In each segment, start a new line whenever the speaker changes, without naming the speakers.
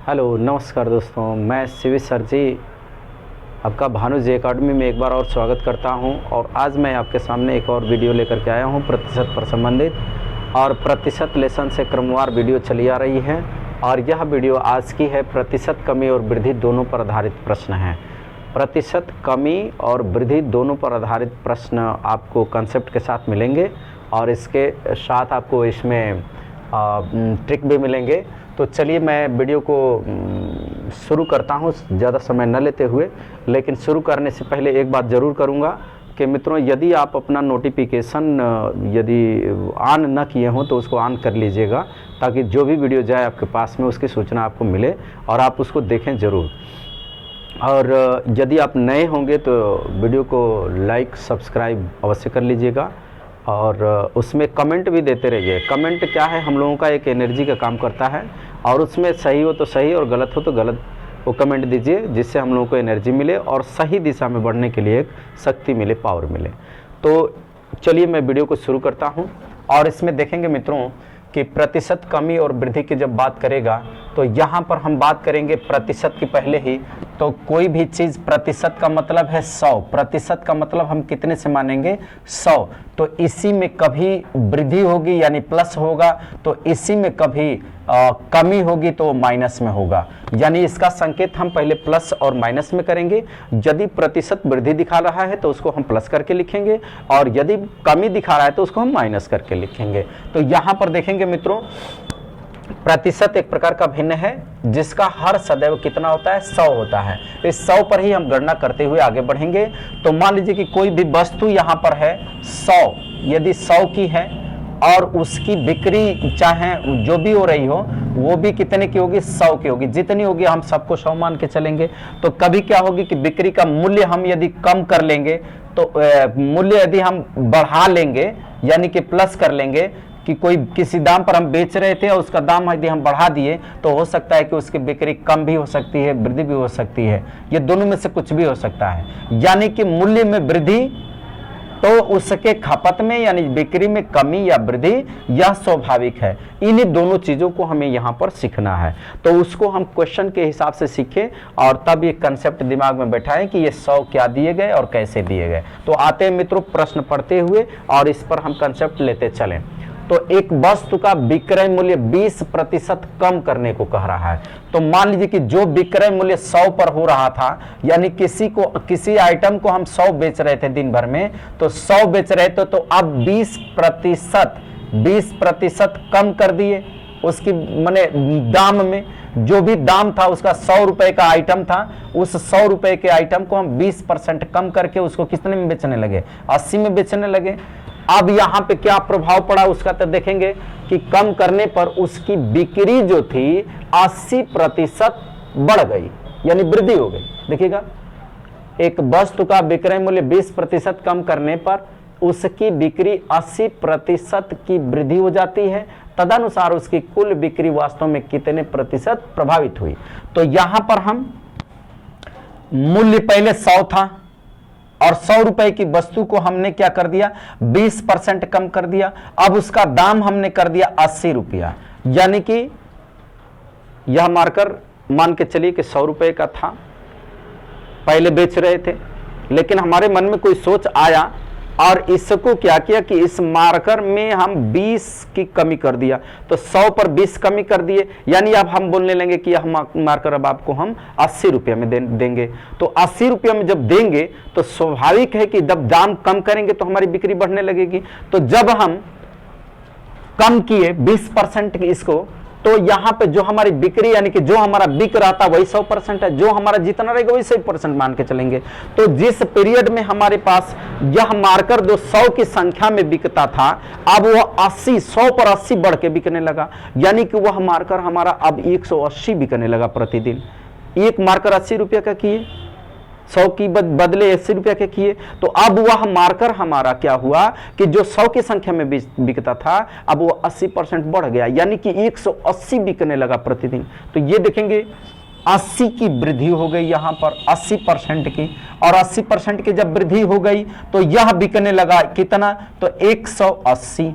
Hello नमस्कार दोस्तों, मैं शिवी सर जी आपका भानु जी एकेडमी में एक बार और स्वागत करता हूं। और आज मैं आपके सामने एक और वीडियो लेकर के आया हूं प्रतिशत पर संबंधित। और प्रतिशत लेसन से क्रमवार वीडियो चली आ रही है और यह वीडियो आज की है। प्रतिशत कमी और वृद्धि दोनों पर आधारित प्रश्न हैं। प्रतिशत कमी और वृद्धि दोनों पर आधारित प्रश्न आपको कंसेप्ट के साथ मिलेंगे और इसके साथ आपको इसमें ट्रिक भी मिलेंगे। तो चलिए मैं वीडियो को शुरू करता हूँ, ज़्यादा समय न लेते हुए। लेकिन शुरू करने से पहले एक बात ज़रूर करूँगा कि मित्रों, यदि आप अपना नोटिफिकेशन यदि ऑन न किए हों तो उसको ऑन कर लीजिएगा, ताकि जो भी वीडियो जाए आपके पास में उसकी सूचना आपको मिले और आप उसको देखें ज़रूर। और यदि आप नए होंगे तो वीडियो को लाइक सब्सक्राइब अवश्य कर लीजिएगा और उसमें कमेंट भी देते रहिए। कमेंट क्या है, हम लोगों का एक एनर्जी का काम करता है और उसमें सही हो तो सही और गलत हो तो गलत वो कमेंट दीजिए, जिससे हम लोगों को एनर्जी मिले और सही दिशा में बढ़ने के लिए एक शक्ति मिले, पावर मिले। तो चलिए मैं वीडियो को शुरू करता हूं। और इसमें देखेंगे मित्रों कि प्रतिशत कमी और वृद्धि की जब बात करेगा तो यहाँ पर हम बात करेंगे प्रतिशत की पहले ही। तो कोई भी चीज़ प्रतिशत का मतलब है 100, प्रतिशत का मतलब हम कितने से मानेंगे 100। तो इसी में कभी वृद्धि होगी यानी प्लस होगा, तो इसी में कभी कमी होगी तो माइनस में होगा। यानी इसका संकेत हम पहले प्लस और माइनस में करेंगे। यदि प्रतिशत वृद्धि दिखा रहा है तो उसको हम प्लस करके लिखेंगे और यदि कमी दिखा रहा है तो उसको हम माइनस करके लिखेंगे। तो यहाँ पर देखेंगे मित्रों, प्रतिशत एक प्रकार का भिन्न है जिसका हर सदैव कितना होता है 100 होता है। इस 100 पर ही हम गणना करते हुए आगे बढ़ेंगे। तो मान लीजिए कि कोई भी वस्तु यहाँ पर है 100, यदि 100 की है और उसकी बिक्री चाहे जो भी हो रही हो वो भी कितने की होगी 100 की होगी। जितनी होगी हम सबको 100 मान के चलेंगे। तो कभी क्या होगी कि बिक्री का मूल्य हम यदि कम कर लेंगे तो मूल्य यदि हम बढ़ा लेंगे यानी कि प्लस कर लेंगे कि कोई किसी दाम पर हम बेच रहे थे और उसका दाम यदि हम बढ़ा दिए तो हो सकता है कि उसकी बिक्री कम भी हो सकती है, वृद्धि भी हो सकती है। ये दोनों में से कुछ भी हो सकता है। यानी कि मूल्य में वृद्धि तो उसके खपत में यानी बिक्री में कमी या वृद्धि, यह स्वाभाविक है। इन्हीं दोनों चीजों को हमें यहाँ पर सीखना है। तो उसको हम क्वेश्चन के हिसाब से सीखें और तब ये कंसेप्ट दिमाग में बैठाएं कि ये 100 क्या दिए गए और कैसे दिए गए। तो आते हैं मित्रों प्रश्न पढ़ते हुए और इस पर हम कंसेप्ट लेते चलें। तो एक वस्तु का विक्रय मूल्य 20% कम करने को कह रहा है। तो मान लीजिए कि जो विक्रय मूल्य 100 पर हो रहा था, यानी किसी आइटम को हम 100 बेच रहे थे दिन भर में, तो 100 बेच रहे थे तो अब 20% कम कर दिए उसकी माने दाम में। जो भी दाम था उसका 100 रुपए का आइटम था, उस 100 रुपए के आइटम को हम 20% कम करके उसको कितने में बेचने लगे 80 में बेचने लगे। अब यहां पे क्या प्रभाव पड़ा उसका तो देखेंगे कि कम करने पर उसकी बिक्री जो थी 80% बढ़ गई यानी वृद्धि हो गई। देखिएगा, एक वस्तु का विक्रय मूल्य 20% कम करने पर उसकी बिक्री 80% की वृद्धि हो जाती है। तदनुसार उसकी कुल बिक्री वास्तव में कितने प्रतिशत प्रभावित हुई। तो यहां पर हम मूल्य पहले 100 था और 100 रुपए की वस्तु को हमने क्या कर दिया 20% कम कर दिया। अब उसका दाम हमने कर दिया 80 रुपया। यानी कि यह मार्कर मान के चलिए कि 100 रुपए का था, पहले बेच रहे थे, लेकिन हमारे मन में कोई सोच आया और इसको क्या किया कि इस मार्कर में हम 20 की कमी कर दिया। तो 100 पर 20 कमी कर दिए, यानी अब हम बोलने लगे कि यह मार्कर अब आपको हम 80 रुपये में देंगे। तो 80 रुपये में जब देंगे तो स्वाभाविक है कि जब दाम कम करेंगे तो हमारी बिक्री बढ़ने लगेगी। तो जब हम कम किए 20% की इसको, तो यहां पे जो हमारी बिक्री यानी कि जो हमारा बिक रहा था वही 100% है, जो हमारा जितना रहेगा वही 100% मान के चलेंगे। तो जिस पीरियड में हमारे पास यह मार्कर जो 100 की संख्या में बिकता था, अब वो 100 पर 80 बढ़ के बिकने लगा। यानी कि वह मार्कर हमारा अब 180 बिकने लगा प्रतिदिन। एक मार्कर 80 रुपये का किए, 100 की बदले 80 रुपये के किए। तो अब वह मार्कर हमारा क्या हुआ कि जो 100 की संख्या में बिकता था अब वो 80% बढ़ गया, यानी कि 180 बिकने लगा प्रतिदिन। तो ये देखेंगे 80 की वृद्धि हो गई यहाँ पर 80% की, और 80% की जब वृद्धि हो गई तो यह बिकने लगा कितना, तो 180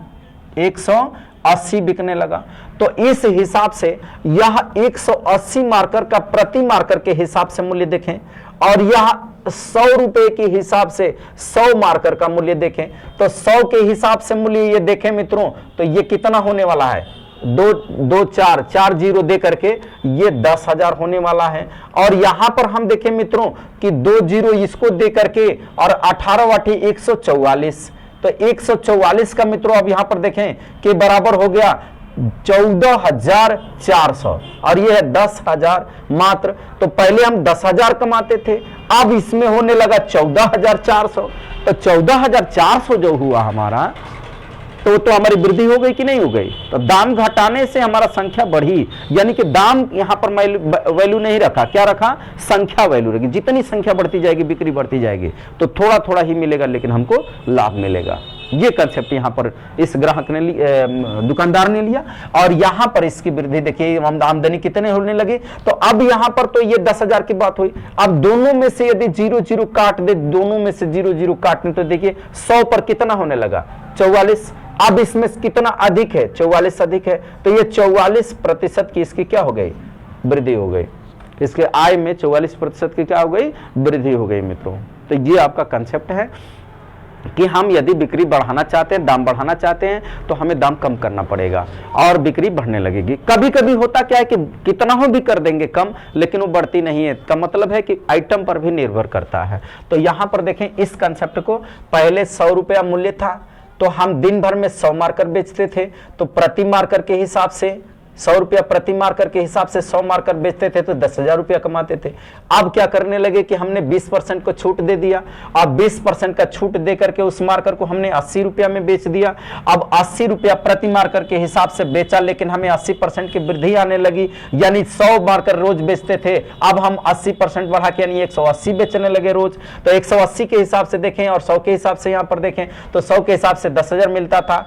80 बिकने लगा। तो इस हिसाब से यह 180 मार्कर का प्रति मार्कर के हिसाब से मूल्य देखें, और यह 100 रुपए के हिसाब से 100 मार्कर का मूल्य देखें, तो 100 के हिसाब से मूल्य ये देखें मित्रों, तो ये कितना होने वाला है, 4 जीरो दे करके ये 10,000 होने वाला है। और यहां पर हम देखें मित्रों कि 2 जीरो इसको दे करके और 18 वाटी 144, तो 144 का मित्रों अब यहां पर देखें कि बराबर हो गया 14,400 और ये है 10,000 मात्र। तो पहले हम 10,000 कमाते थे, अब इसमें होने लगा 14,400। तो 14,400 जो हुआ हमारा, तो हमारी वृद्धि हो गई कि नहीं हो गई। तो दाम घटाने से हमारा संख्या बढ़ी, यानी कि दाम यहां पर वैल्यू नहीं रखा, क्या रखा, संख्या वैल्यू रखी। जितनी संख्या बढ़ती जाएगी बिक्री बढ़ती जाएगी, तो थोड़ा थोड़ा ही मिलेगा लेकिन हमको लाभ मिलेगा। ये कंसेप्ट यहां पर इस ग्राहक ने दुकानदार ने लिया। और यहां पर इसकी वृद्धि देखिए, आमदनी कितने होने लगे। तो अब यहां पर तो ये 10,000 की बात हुई। अब दोनों में से यदि 0 0 काट दे, दोनों में से 0 0 काटने, तो देखिए 100 पर कितना होने लगा, 44। अब इसमें कितना अधिक है, 44 अधिक है, तो ये 44% की इसकी क्या हो गई, वृद्धि हो गई। इसके आय में 44% की क्या हो गई, वृद्धि हो गई मित्रों। तो ये आपका कंसेप्ट है कि हम यदि बिक्री बढ़ाना चाहते हैं, दाम बढ़ाना चाहते हैं, तो हमें दाम कम करना पड़ेगा और बिक्री बढ़ने लगेगी। कभी कभी होता क्या है कि कितना हो भी कर देंगे कम, लेकिन वो बढ़ती नहीं है। का मतलब है कि आइटम पर भी निर्भर करता है। तो यहां पर देखें इस कंसेप्ट को, पहले 100 रुपया मूल्य था, तो हम दिन भर में 100 मार्कर बेचते थे, तो प्रति मार्कर के हिसाब से 100 रुपया प्रति मार्कर के हिसाब से 100 मार्कर बेचते थे, तो 10,000 रुपया कमाते थे। अब क्या करने लगे कि हमने 20% को छूट दे दिया। अब 20% का छूट दे करके उस मार्कर को हमने 80 रुपया में बेच दिया। अब 80 रुपया प्रति मार्कर के हिसाब से बेचा, लेकिन हमें 80% की वृद्धि आने लगी, यानी 100 मार्कर रोज बेचते थे, अब हम 80% बढ़ा के यानी 180 बेचने लगे रोज। तो 180 के हिसाब से देखें और 100 के हिसाब से यहाँ पर देखें, तो 100 के हिसाब से 10,000 मिलता था,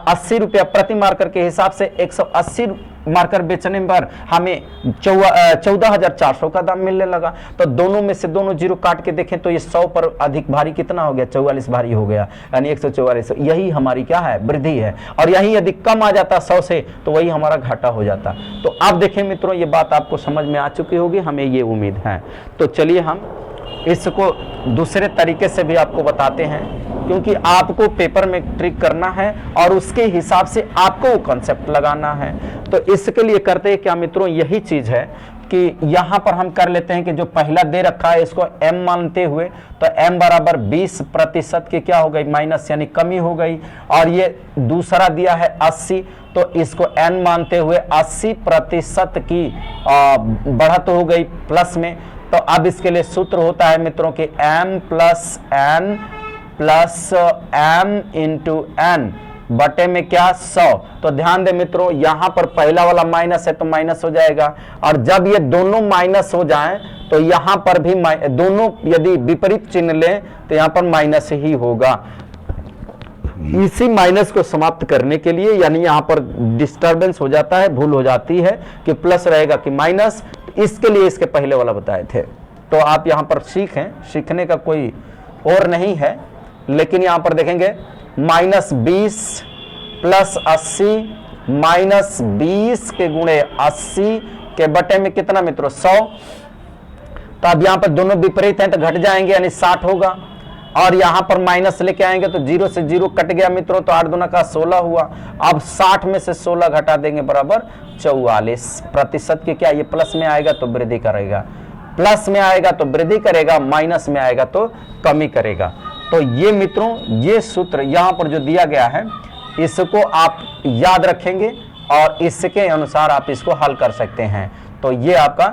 80 रुपया प्रति मार्कर के हिसाब से 180 मार्कर बेचने पर हमें 14,400 का दाम मिलने लगा। तो दोनों में से दोनों जीरो काट के देखें तो ये 100 पर अधिक भारी कितना हो गया, 44 भारी हो गया, यानी 144। यही हमारी क्या है, वृद्धि है। और यही यदि कम आ जाता 100 से, तो वही हमारा घाटा हो जाता। तो आप देखें मित्रों, ये बात आपको समझ में आ चुकी होगी, हमें ये उम्मीद है। तो चलिए हम इसको दूसरे तरीके से भी आपको बताते हैं, क्योंकि आपको पेपर में ट्रिक करना है और उसके हिसाब से आपको वो कॉन्सेप्ट लगाना है। तो इसके लिए करते हैं क्या मित्रों, यही चीज है कि यहां पर हम कर लेते हैं कि जो पहला दे रखा है इसको m मानते हुए, तो m बराबर 20% की क्या हो गई, माइनस यानी कमी हो गई। और ये दूसरा दिया है 80, तो इसको n मानते हुए 80% की बढ़त हो गई प्लस में। तो अब इसके लिए सूत्र होता है मित्रों कि m plus n plus m into n बटे में क्या 100। तो ध्यान दे मित्रों, यहां पर पहला वाला माइनस है तो माइनस हो जाएगा, और जब ये दोनों माइनस हो जाएं तो यहां पर भी दोनों यदि विपरीत चिन्ह लें तो यहां पर माइनस ही होगा। इसी माइनस को समाप्त करने के लिए, यानी यहां पर डिस्टरबेंस हो जाता है, भूल हो जाती है कि प्लस रहेगा कि माइनस, इसके लिए इसके पहले वाला बताए थे। तो आप यहां पर सीखने का कोई और नहीं है, लेकिन यहां पर देखेंगे -20 प्लस 80 माइनस 20 के गुणे 80 के बटे में कितना मित्रों 100। तो अब यहां पर दोनों विपरीत हैं तो घट जाएंगे, यानी 60 होगा। और यहां पर माइनस लेके आएंगे तो 0 से 0 कट गया मित्रों, तो 8 दूना का 16 हुआ। अब 60 में से 16 घटा देंगे बराबर 44% के क्या, ये प्लस में आएगा तो वृद्धि करेगा, प्लस में आएगा तो वृद्धि करेगा, माइनस में आएगा तो कमी करेगा। तो ये मित्रों, ये सूत्र यहां पर जो दिया गया है इसको आप याद रखेंगे और इसके अनुसार आप इसको हल कर सकते हैं। तो ये आपका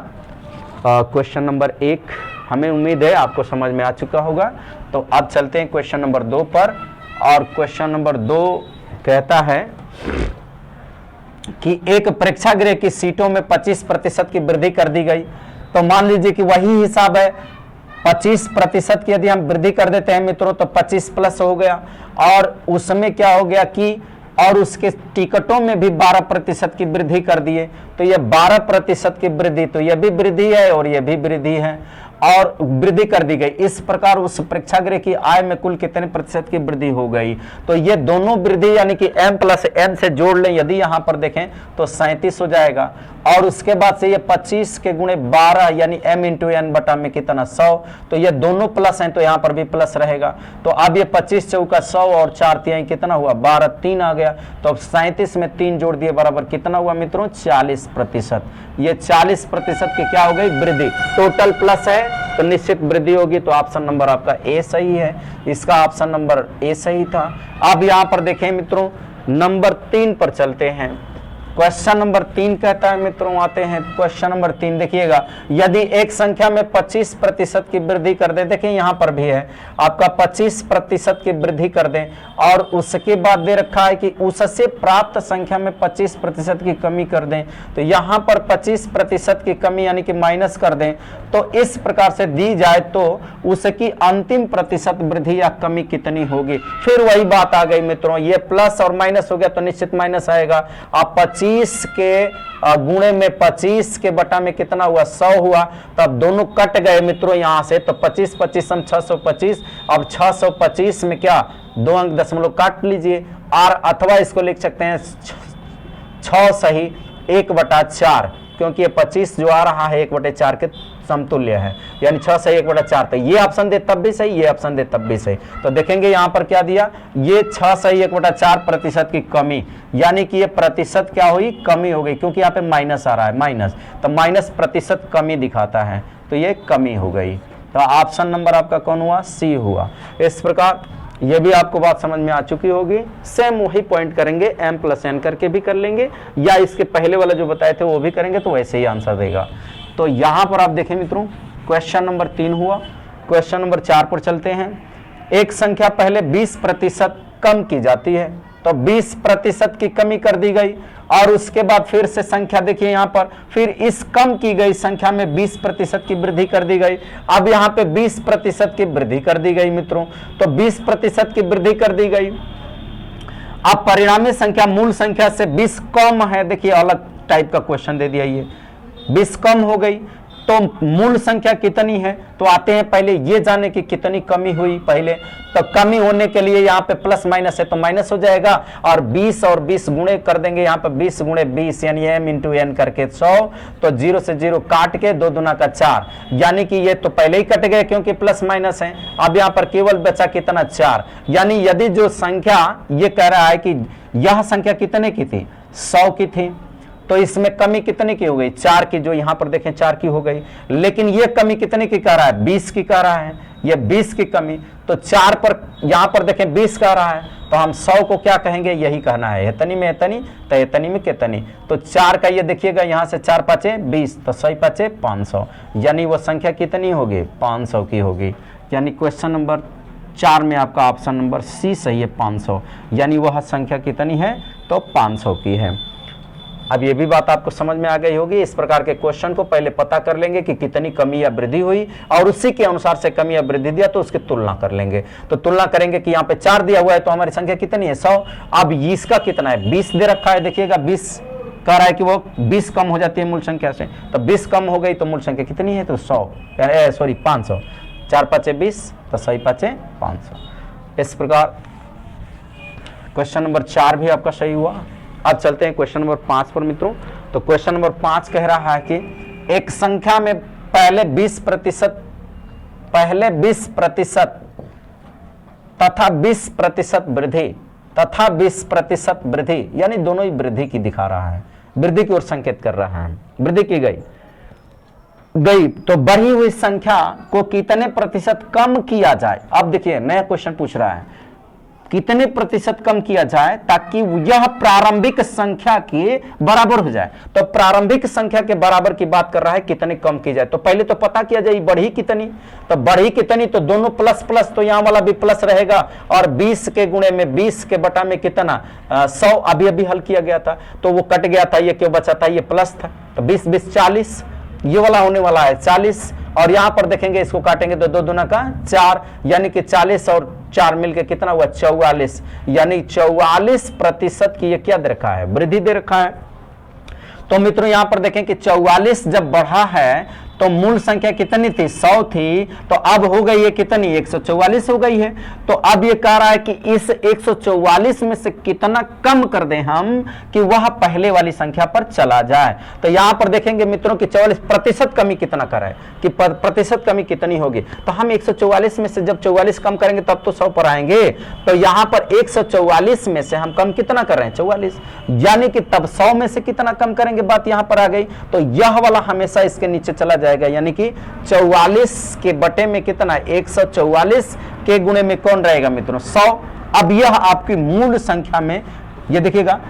क्वेश्चन नंबर 1 हमें उम्मीद है आपको समझ में आ चुका होगा। तो अब चलते हैं क्वेश्चन नंबर 2 पर। और क्वेश्चन नंबर 2 कहता है कि एक प्रेक्षागृह की सीटों में 25% की वृद्धि कर दी गई। तो मान लीजिए कि वही हिसाब है, 25% की यदि हम वृद्धि कर देते हैं मित्रों तो 25 प्लस हो गया, और उसमें क्या हो गया कि और उसके टिकटों में भी 12% की वृद्धि कर दिए। तो ये 12% की वृद्धि, तो यह भी वृद्धि है और यह भी वृद्धि है। और वृद्धि कर दी गई। इस प्रकार उस प्रेक्षागृह की आय में कुल कितने प्रतिशत की वृद्धि हो गई? तो ये दोनों वृद्धि यानी कि m प्लस n से जोड़ लें यदि यहां पर देखें तो 37 हो जाएगा, और उसके बाद से ये 25 के गुणे 12 यानी m इंटू n बटा में कितना 100, तो ये दोनों प्लस हैं तो यहां पर भी प्लस रहेगा। तो अब ये 25 चौका 100 और 4 तिहाई कितना हुआ 12, 3 आ गया। तो अब 37 में 3 जोड़ दिए बराबर कितना हुआ मित्रों 40%। ये 40% की क्या हो गई वृद्धि, टोटल प्लस है तो निश्चित वृद्धि होगी। तो ऑप्शन नंबर आपका ए सही है, इसका ऑप्शन नंबर ए सही था। अब यहां पर देखें मित्रों नंबर 3 पर चलते हैं। क्वेश्चन नंबर 3 कहता है मित्रों, आते हैं क्वेश्चन नंबर 3। देखिएगा, यदि एक संख्या में 25% की वृद्धि कर दें, देखिए यहां पर भी है आपका 25% की वृद्धि कर दें, और उसके बाद दे रखा है कि उससे प्राप्त संख्या में 25% की कमी कर दें, तो यहां पर 25% की कमी यानी कि माइनस कर दें, तो इस प्रकार से दी जाए तो उसकी अंतिम प्रतिशत वृद्धि या कमी कितनी होगी। फिर वही बात आ गई मित्रों, ये प्लस और माइनस हो गया तो निश्चित माइनस आएगा। आप 25 के गुणे में 25 के बटा में कितना हुआ 100 हुआ, तब दोनों कट गए मित्रों यहां से, तो 25 25 हम 625। अब 625 में क्या 2 अंक दशमलव काट लीजिए, और अथवा इसको लिख सकते हैं 6 सही 1/4, क्योंकि ये 25 जो आ रहा है 1/4 के समतुल्य है, यानी 6 सही 1/4। तो ये ऑप्शन दे तब भी सही, ये ऑप्शन दे तब भी सही। तो देखेंगे यहां पर क्या दिया, ये 6 सही 1/4% की कमी, यानी कि ये प्रतिशत क्या हुई कमी हो गई, क्योंकि यहाँ पे माइनस आ रहा है माइनस, तो माइनस प्रतिशत कमी दिखाता है, तो ये कमी हो गई। तो ऑप्शन नंबर आपका कौन हुआ सी हुआ। इस प्रकार ये भी आपको बात समझ में आ चुकी होगी। सेम वही पॉइंट करेंगे, m प्लस n करके भी कर लेंगे, या इसके पहले वाला जो बताए थे वो भी करेंगे, तो वैसे ही आंसर देगा। तो यहां पर आप देखें मित्रों क्वेश्चन नंबर 3 हुआ। क्वेश्चन नंबर 4 पर चलते हैं। एक संख्या पहले 20% कम की जाती है, तो 20% की कमी कर दी गई, और उसके बाद फिर से संख्या देखिए यहां पर, फिर इस कम की गई संख्या में 20% की वृद्धि कर दी गई। अब यहां पे 20% की वृद्धि कर दी गई मित्रों, तो 20% की वृद्धि कर दी गई। अब परिणामी संख्या मूल संख्या से 20 कम है, देखिए अलग टाइप का क्वेश्चन दे दिया, ये 20 कम हो गई, तो मूल संख्या कितनी है, तो आते हैं पहले ये जाने की कितनी कमी हुई पहले। तो कमी होने के लिए यहाँ पे प्लस माइनस है तो माइनस हो जाएगा, और 20 और 20 गुणे कर देंगे, यहाँ पे 20 गुणे 20 यानी m इंटू n करके 100, तो 0 से 0 काट के 2 दूना का 4, यानी कि ये तो पहले ही कट गए क्योंकि प्लस माइनस है। अब यहाँ पर केवल बचा कितना 4, यानी यदि जो संख्या ये कह रहा है कि यह संख्या कितने की थी 100 की थी, तो इसमें कमी कितने की हो गई 4 की, जो यहां पर देखें 4 की हो गई। लेकिन ये कमी कितने की कह रहा है 20 की कह रहा है, ये 20 की कमी, तो 4 पर यहां पर देखें 20 कह रहा है, तो हम 100 को क्या कहेंगे यही कहना है, एतनी में एतनी तो एतनी में केतनी। तो 4 का ये देखिएगा यहां से 4 5 20, तो 100 5 500, यानी वो संख्या कितनी होगी 500 की होगी। यानी क्वेश्चन नंबर 4 में आपका ऑप्शन नंबर सी सही है 500, यानी वह संख्या कितनी है तो 500 की है। अब ये भी बात आपको समझ में आ गई होगी। इस प्रकार के क्वेश्चन को पहले पता कर लेंगे कि कितनी कमी या वृद्धि हुई, और उसी के अनुसार से कमी या वृद्धि दिया तो उसकी तुलना कर लेंगे। तो तुलना करेंगे कि यहाँ पे 4 दिया हुआ है तो हमारी संख्या कितनी है 100। अब इसका कितना है 20 दे रखा है, देखिएगा 20 कह रहा है कि वो 20 कम हो जाती है मूल संख्या से, तो 20 कम हो गई तो मूल संख्या कितनी है तो 500। 4 5 20, तो 100 5 500। इस प्रकार क्वेश्चन नंबर 4 भी आपका सही हुआ। अब चलते हैं क्वेश्चन नंबर 5 पर मित्रों। तो क्वेश्चन नंबर 5 कह रहा है कि एक संख्या में पहले 20% तथा 20% वृद्धि, यानी दोनों ही वृद्धि की दिखा रहा है, वृद्धि की ओर संकेत कर रहा है। वृद्धि की गई तो बढ़ी हुई संख्या को कितने प्रतिशत कम किया जाए। अब देखिए नया क्वेश्चन पूछ रहा है कितने प्रतिशत कम किया जाए ताकि यह प्रारंभिक संख्या के बराबर हो जाए। तो प्रारंभिक संख्या के बराबर की बात कर रहा है, कितने कम की जाए। तो पहले तो पता किया जाए बढ़ी कितनी, तो बढ़ी कितनी, तो दोनों प्लस प्लस, तो यहां वाला भी प्लस रहेगा, और 20 के गुणे में 20 के बटा में कितना 100 अभी हल किया गया था, तो वो कट गया था, ये क्यों बचा था, ये प्लस था, तो 20 20 40, ये वाला होने वाला है 40, और यहां पर देखेंगे इसको काटेंगे तो 2 दूना का 4, यानी कि 40 और 4 मिलके कितना हुआ 44, यानी 44% की ये क्या दे रखा है वृद्धि दे रखा है। तो मित्रों यहां पर देखें कि 44 जब बढ़ा है तो मूल संख्या कितनी थी, 100 थी, तो अब हो गई है कितनी, 144 हो गई है। तो अब ये कह रहा है कि इस 144 में से कितना कम कर दें हम कि वह पहले वाली संख्या पर चला जाए। तो यहां पर देखेंगे मित्रों कि 44% कमी कितना कर है, कि प्रतिशत कमी कितनी होगी। तो हम 144 में से जब 44 कम करेंगे तब तो 100 पर आएंगे। तो यहां पर 144 में से हम कम कितना कर रहे हैं, 44, यानी कि तब 100 में से कितना कम करेंगे, बात यहां पर आ गई। तो यह वाला हमेशा इसके नीचे चला जाएगा, यानी कि 44 के बटे में कितना, 144 के गुणे में कौन रहेगा मित्रों, 100। अब यह आपकी मूल संख्या में, ये देखिएगा,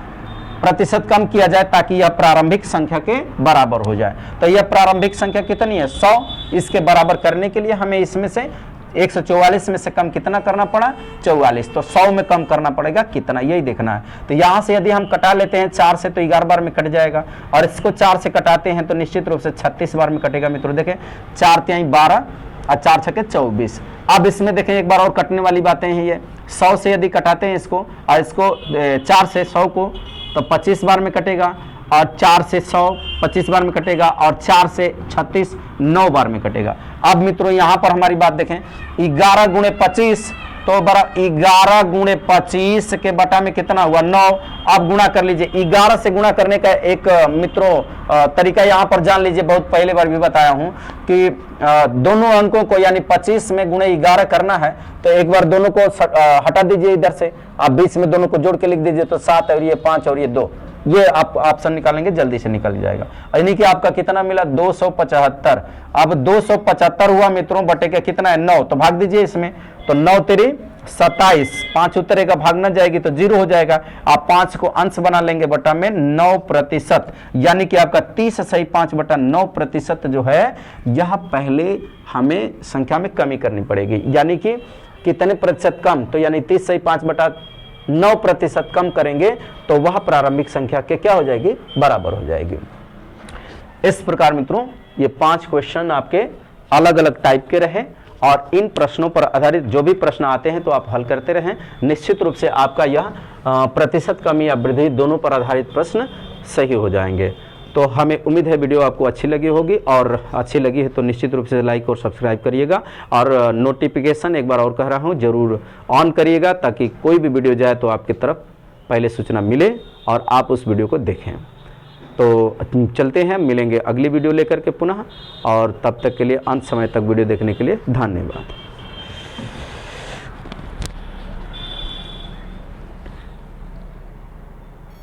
प्रतिशत कम किया जाए ताकि यह प्रारंभिक संख्या के बराबर हो जाए। तो यह प्रारंभिक संख्या कितनी है, 100। इसके बराबर करने के लिए हमें इसमें से 144 में से कम कितना करना पड़ा, 44। तो 100 में कम करना पड़ेगा कितना, यही देखना है। तो यहां से यदि हम कटा लेते हैं 4 से तो 11 बार में कट जाएगा, और इसको 4 से कटाते हैं तो निश्चित रूप से 36 बार में कटेगा मित्रों। देखें 4 तिहाई 12 और 4 छके 24। अब इसमें देखें एक बार और कटने वाली बातें हैं, ये 100 से यदि कटाते हैं इसको, और इसको 4 से 100 को, तो 25 बार में कटेगा, और 4 से 100 25 बार में कटेगा, और 4 से 36 9 बार में कटेगा। अब मित्रों यहां पर हमारी बात देखें, 11 गुणे 25, तो बड़ा 11 गुणे 25 के बटा में कितना हुआ, 9। अब गुणा कर लीजिए, 11 से गुणा करने का एक मित्रों तरीका यहां पर जान लीजिए, बहुत पहले बार भी बताया हूं कि दोनों अंकों को यानी 25 में गुणे 11 करना है। तो एक बार दोनों को हटा दीजिए इधर से, आप बीच में दोनों को जोड़ के लिख दीजिए, तो 7 और ये 5 और ये 2, ये आप ऑप्शन निकालेंगे जल्दी से निकल जाएगा। यानी कि आपका कितना मिला, 275। अब 275 हुआ मित्रों, बटे का कितना है, 9। तो भाग दीजिए इसमें, तो 9 तेरी 27, 5 उतरेगा, भाग न जाएगी तो 0 हो जाएगा। आप 5 को अंश बना लेंगे बटा में 9%, यानी कि आपका 30 सही 5 बटा 9% जो है, यह पहले हमें संख्या में कमी करनी पड़ेगी। यानी कि कितने प्रतिशत कम, तो यानी 30 सही 5 बटा 9% कम करेंगे तो वह प्रारंभिक संख्या के क्या हो जाएगी, बराबर हो जाएगी। इस प्रकार मित्रों ये 5 क्वेश्चन आपके अलग अलग टाइप के रहे, और इन प्रश्नों पर आधारित जो भी प्रश्न आते हैं तो आप हल करते रहें। निश्चित रूप से आपका यह प्रतिशत कमी या वृद्धि दोनों पर आधारित प्रश्न सही हो जाएंगे। तो हमें उम्मीद है वीडियो आपको अच्छी लगी होगी, और अच्छी लगी है तो निश्चित रूप से लाइक और सब्सक्राइब करिएगा, और नोटिफिकेशन एक बार और कह रहा हूँ जरूर ऑन करिएगा, ताकि कोई भी वीडियो जाए तो आपकी तरफ पहले सूचना मिले और आप उस वीडियो को देखें। तो चलते हैं, मिलेंगे अगली वीडियो लेकर के पुनः, और तब तक के लिए अंत समय तक वीडियो देखने के लिए धन्यवाद।